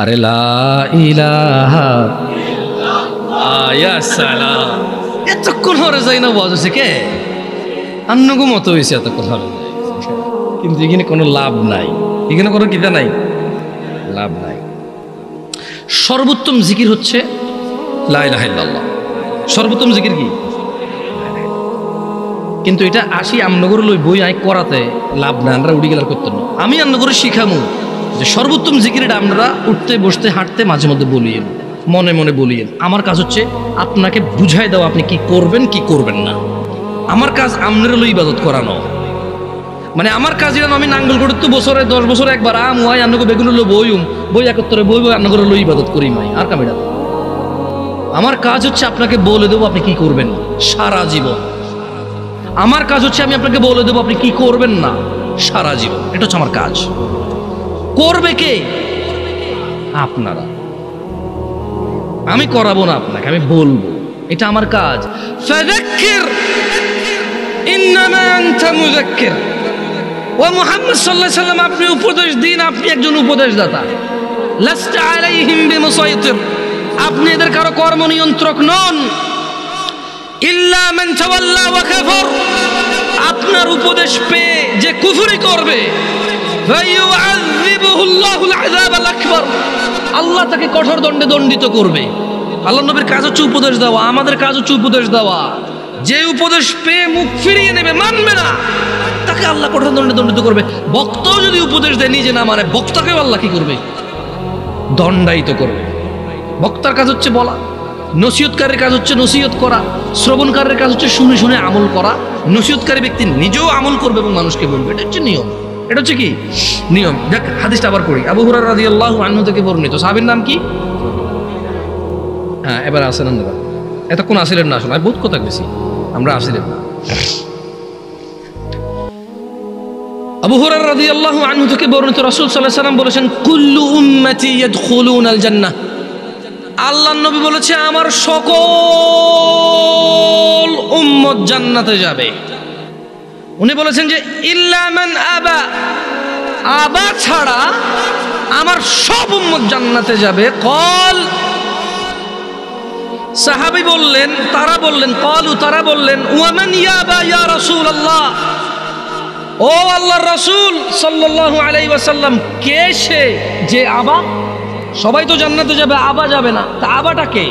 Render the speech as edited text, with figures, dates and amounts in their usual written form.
আরে লা ইলাহা ইয়া সালাম, এতক্ষণ হরে যাই না বাজছে কে আন্নগো মতো হয়েছে, এতক্ষণ হরে যায়, কিন্তু এখানে কোনো লাভ নাই, এখানে কোনো কিতা নাই, লাভ নাই। সর্বোত্তম জিকির হচ্ছে লা ইলাহা ইল্লাল্লাহ। সর্বোত্তম জিকির কি? কিন্তু এটা আসি আমনগর লই বই আই করাতে লাভ না, আমরা উড়ি গেলার করতেন না। আমি আমনগরে শিখামু যে সর্বোত্তম জিকির এটা আমরা উঠতে বসতে হাঁটতে মাঝে মধ্যে বলিয়েন, মনে মনে বলিয়েন। আমার কাজ হচ্ছে আপনাকে বুঝাই দেওয়া আপনি কি করবেন কি করবেন না। আমার কাজ আমনের লই ইবাদত করানো, মানে আমার কাজ যেন আমি নাঙ্গল করে তো বছরে 10 বছরে একবার আম হয় আন্নগো বেগুন লো বইম বই একত্তরে বই বই আন্নগর লই ইবাদত করি মাই আর কামিটা। আমার কাজ হচ্ছে আপনাকে বলে দেবো আপনি কি করবেন সারা জীবন। আমার কাজ হচ্ছে আমি আপনাকে বলে দেবো আপনি কি করবেন না সারা জীবন। এটা হচ্ছে আমার কাজ। করবে কে? আপনারা। আমি করাবো না আপনাকে, আমি বলবো, এটা আমার কাজ। ফাযাক্কির ইন্নামা আনতা মুযাক্কির। ও মুহাম্মদ সাল্লাল্লাহু আলাইহি ওয়াসাল্লাম, আপনি উপদেশ দিন, আপনি একজন উপদেশদাতা। লাস্তা আলাইহিম বিমুসাইতির, আপনি এদের কারো কর্ম নিয়ন্ত্রক নন। ইল্লা মান তাওয়াল্লা ওয়া কাফার, আপনার উপদেশ পেয়ে যে কুফরি করবে, ফায়ুআযিবুহুল্লাহুল আযাবাল আকবার, আল্লাহ তাকে কঠোর দণ্ডে দণ্ডিত করবে। আল্লাহর নবীর কাজ হচ্ছে উপদেশ দেওয়া, আমাদের কাজ হচ্ছে উপদেশ দেওয়া। যে উপদেশ পেয়ে মুখ ফিরিয়ে নেবে, মানবে না, তাকে আল্লাহ কঠোর দণ্ডে দণ্ডিত করবে। বক্তাও যদি উপদেশ দেয় নিজে না মানে, বক্তাকেও আল্লাহ কি করবে? দণ্ডায়িত করবে। বক্তার কাজ হচ্ছে বলা, নসিহতকারীর কাজ হচ্ছে নসিহত করা, শ্রবণকারীর কাজ হচ্ছে শুনে শুনে আমল করা। নসিহতকারী ব্যক্তি নিজেও আমল করবে এবং মানুষকে বলবে, এটা হচ্ছে নিয়ম। এটা হচ্ছে কি নিয়ম। দেখ হাদিসটা আবার করি, আবু হুরায়রা রাদিয়াল্লাহু আনহু থেকে বর্ণিত। সাহাবীর নাম কি? হ্যাঁ, এবার আসেন না, এতক্ষণ আসিলেন না, আসলে আমি বহুত কথা গেছি, আমরা আসিলেন না। আবু হুরায়রা রাদিয়াল্লাহু আনহু থেকে বর্ণিত, রাসূল সাল্লাল্লাহু আলাইহি ওয়াসাল্লাম বলেছেন, কুল্লু উম্মতি ইয়াদখুলুনাল জান্নাহ, আল্লাহর নবী বলেছে আমার সকল উম্মত জান্নাতে যাবে। উনি বলেছেন যে ইল্লা মান আবা, আবা ছাড়া আমার সব উম্মত জান্নাতে যাবে। কল, সাহাবী বললেন, তারা বললেন, কলু, তারা বললেন, ওয়া মান ইয়াবা ইয়া রাসূলুল্লাহ, ও আল্লাহর রাসূল সাল্লাল্লাহু আলাইহি ওয়াসাল্লাম, কে সে যে আবা? সবাই তো জান্নাতে যাবে, আবা যাবে না, তা আবাটা কে?